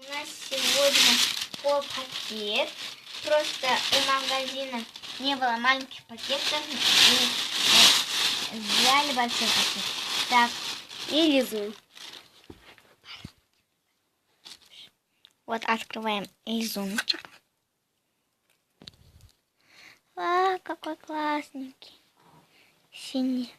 У нас сегодня пол пакет. Просто у магазина не было маленьких пакетов. И взяли большой пакет. Так, И лизун. вот открываем лизунчик. Какой классненький. Синий.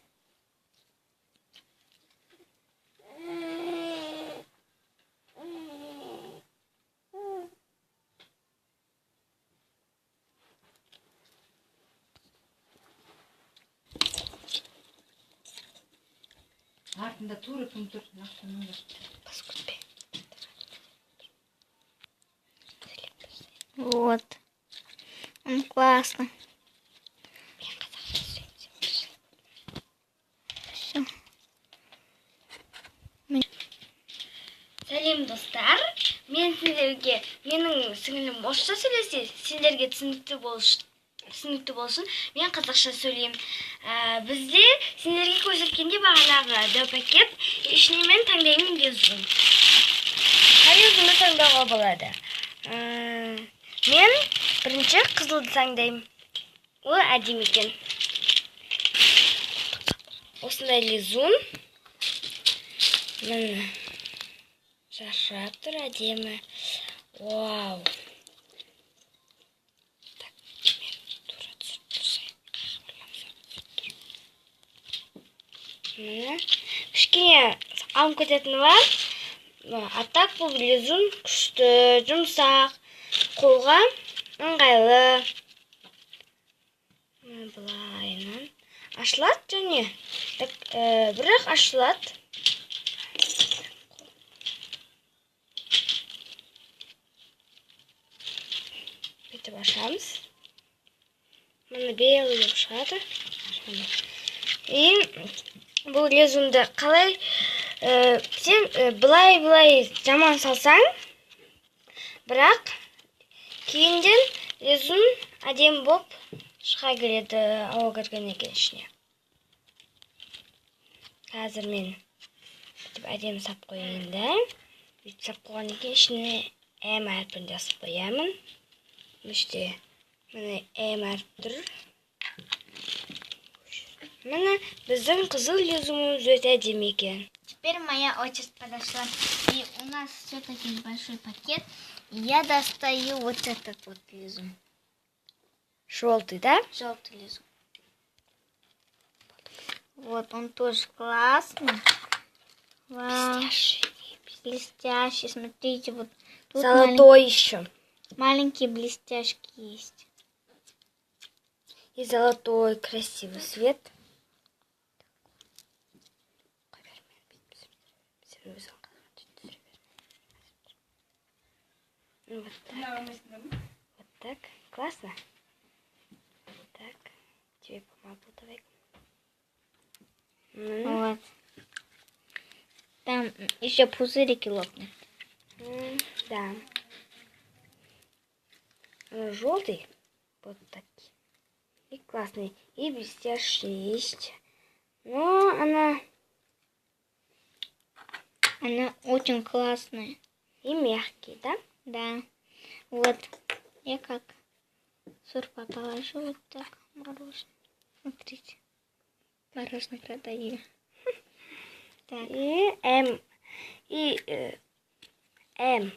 Артында тура кім тұр? Вот. Он классно. Все. Сәлем достар. Мен сендерге менің сіңілім орысша сөйлесе, сендерге түсінікті болсын. Мен қазақша сөйлеймін. Бізде сендерге көрсеткенде бағанағы дәу пакет, ішіне мен таңдаймын лизун. Қай лизунды таңдауға болады? Мен бірінші қызылды таңдаймын. Ол әдемі екен. Осындай лизун. Міне. Жарқырап тұр, әдемі. Вау. Так, мен тура түсіп тұрсайын. Міне. Кішкене алым кететіні бар. А так бұл лизун күшті, жұмсақ, қолға ыңғайлы. Былайынан ашылады және. Бірақ ашылады. Бүйтіп ашамыз. Міне белый болып шығады. И бұл лизунды қалай сен былай жаман салсаң, бірақ кейінден лизун әдемі болып шыға келеді ауа кіргеннен кейін ішіне. Қазір мен бүйтіп әдемі сап қояйын да. Бүйтіп сап қойғаннан кейін ішіне әм әрпін жазып қоямын. Міште міне әм әріп тұр. Міне біздің қызыл лизунымыз өте әдемі екен. Теперь моя очередь подошла. И у нас все-таки большой пакет. И я достаю вот этот вот лизун. Желтый, да? Желтый лизун. Вот он тоже классный. Вау. Блестящий. Смотрите, вот тут Золотой еще. маленькие блестяшки есть. И золотой красивый цвет. Вот так. Вот так. Классно. Так. Тебе помогу, давай. Вот. Там еще пузырики лопнут. Да. Желтый. Вот такие. И классный. И блестящий есть. Но она очень классная. и мягкий, да? Да. Вот. Я как сурпа положу вот так мороженое. Смотрите. Мороженое продаю. Так. И М.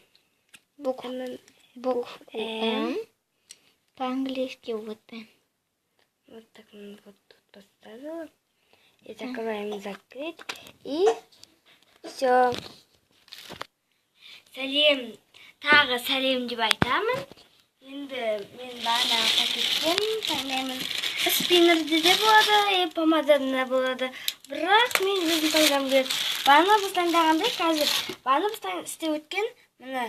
Букву М. По-английски вот М. Вот так вот тут поставила. И закрываем закрыть. И все. Сәлем. Тағы сәлем деп айтамын. Енді мен бағана пакеттен таңдаймын. Спиннерде де болады, помадада да болады. Бірақ мен өзім таңдағым келеді. Бағана біз таңдағандай қазір. Бағана біз істеп өткен міне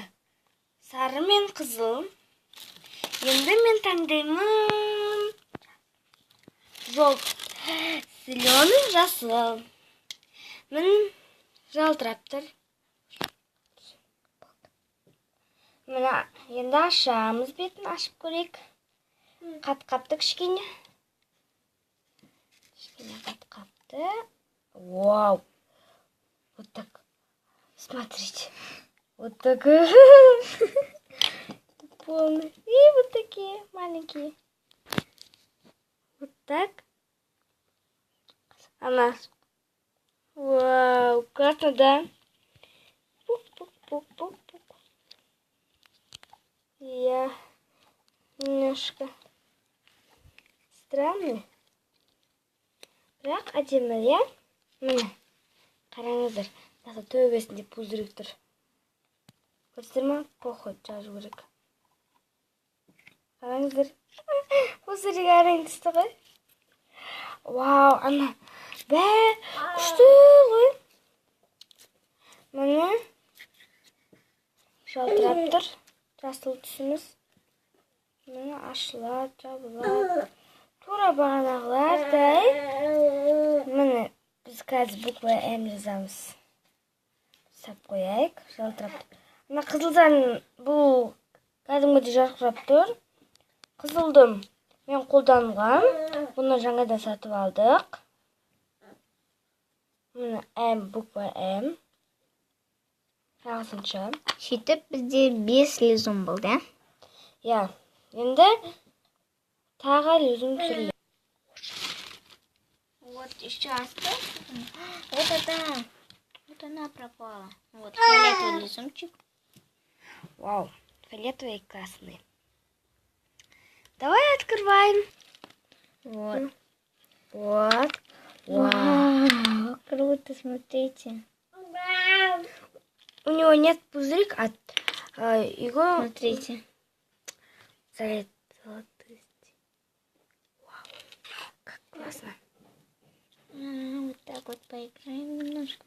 сары мен қызыл. Енді мен таңдаймын зеленый, жасыл. Мін жалтырап тұр. Мына енді ашамыз бетін, ашып көрейік. Қат-қатты кішкене. Кішкене қат-қатты. Вау! Вот так. Смотрите. Вот такой. Полный. И вот такие маленькие. Вот так. Она. Вау, классно, да? Пук-пук-пук-пук-пук. Я немножко странный. Бірақ әдемі, иә? Міне, қараңыздар. Тағы төбесінде пузырик тұр. Көрсіздер ма? Поход жазу керек. Қараңыздар. Пузырик әрең түсті ғой. Вау, ана. Бә, күшті ғой. Міне. Жалтырап тұр. Жасыл түсіміз. Міне ашылады, жабылады. Тура бағанағылардай. Міне біз қазір буква М жазамыз. Сап қояйық, жалтырап тұр. Мына қызылдан бұл кәдімгідей жарқырап тұр. Қызылды мен қолданғам. Бұны жаңадан сатып алдық. Міне М, буква М. Ағысынша. Сөйтіп бізде 5 лизун болды, Я. Енді тағы лизун түсіріледі. Вот еще осталось. Вот это. Вот она пропала. Вот фиолетовый лизунчик. Вау, фиолетовый и красный. Давай открываем. Вот. Вот. Вау, круто, смотрите. У него нет пузырик, его Смотрите. залит. Вау, как классно. Вот так вот поиграем немножко.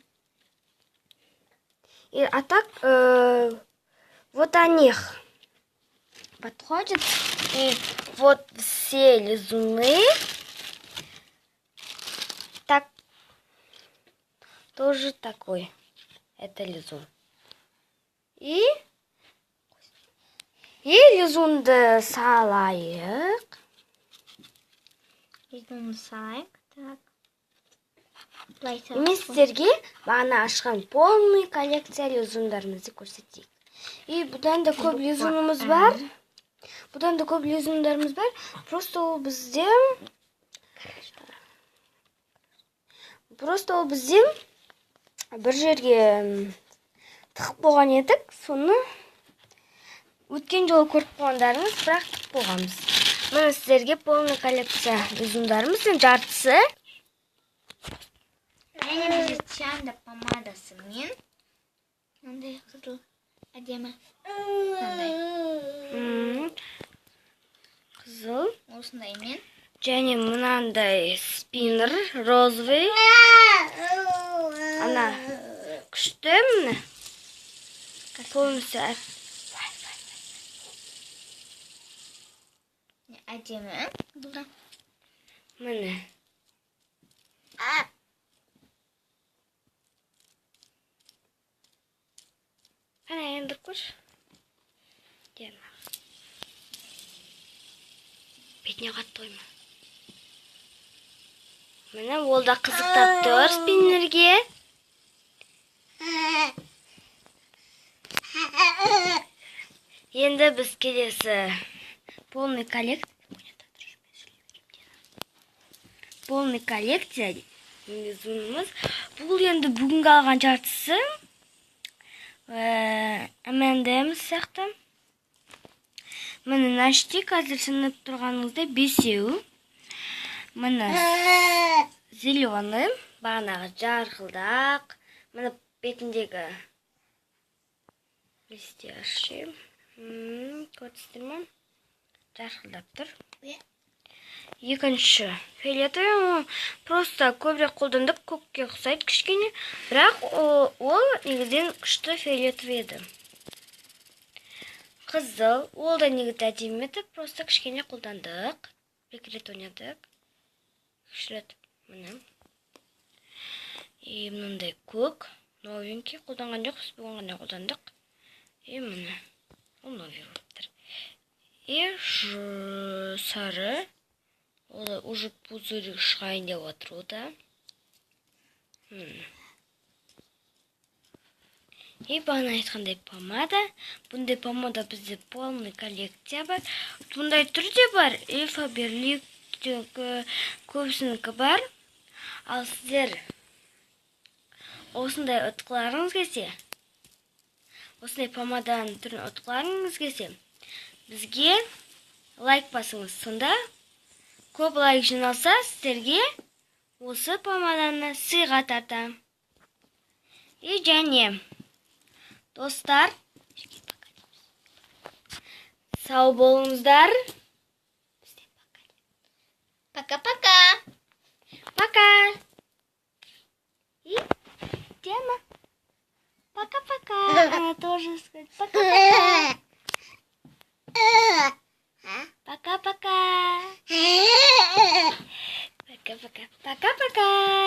А так вот они подходят. И вот все лизуны так тоже такой. Это лизун. И лизунды салайық. Лизун салайық. Так. Мен сіздерге бағана ашқан полный коллекция лизундарымызды көрсетейік. И бұдан да көп лизунымыз бар. Просто ол бізде бір жерге тығып болған едік. Соны өткен жолы көріп қойғандарыңыз, бірақ тығып болғанбыз. Міне сіздерге полный коллекция лизундарымыздың жартысы. Және бізде чанда помадасымен. Мынандай қызыл әдемі. Мынандай. Қызыл. Осындаймен. Және мынандай спиннер розовый. Ана күшті міне. Полностью әдемі. Міне. Қана енді көш. Бетіне қатты қойма. Міне ол да қызықтап тұр спиннерге. Енді біз келесі полный коллекция лизунымыз. Бұл енді бүгінгі алған жартысы. Әмәндеміз сияқты. Міне нашти қазір сынып тұрғаныңызда 5-еу. Міне зеленый, бағанағы жарқылдақ. Міне бетіндегі листяши. Көрдіңіздер ме? Жарқылдап тұр. Екінші фиолетовый, просто көбірек қолдандық, көкке ұқсайды кішкене, бірақ ол негізден күшті фиолетовый еді. Қызыл, ол да негізді әдемі еді, просто кішкене қолдандық, бір рет ойнадық, күшілет, міне. И мынандай көк, новенький қолданған жоқ, біз бүгін ғана қолдандық. И міне, ол новый болыптыр. И сары. Ол уже пузырик шығайын деп отыр ода. И бағана айтқандай помада. Бұндай помада бізде полный коллекция бар. Бұндай түрде бар. И Faberlic көбісінікі бар. Ал сіздер осындай ұтқыларыңыз келсе, осындай помаданың түрін ұтқыларыңыз келсе, бізге лайк басыңыз. Сонда көп лайк жиналса, сіздерге осы помаданы сыйға тартам. И және достар, сау болыңыздар. Пока-пока. Пока. И Тема. Пока-пока. Она тоже сказать пока-пока. Пока-пока. Пока-пока. Пока-пока.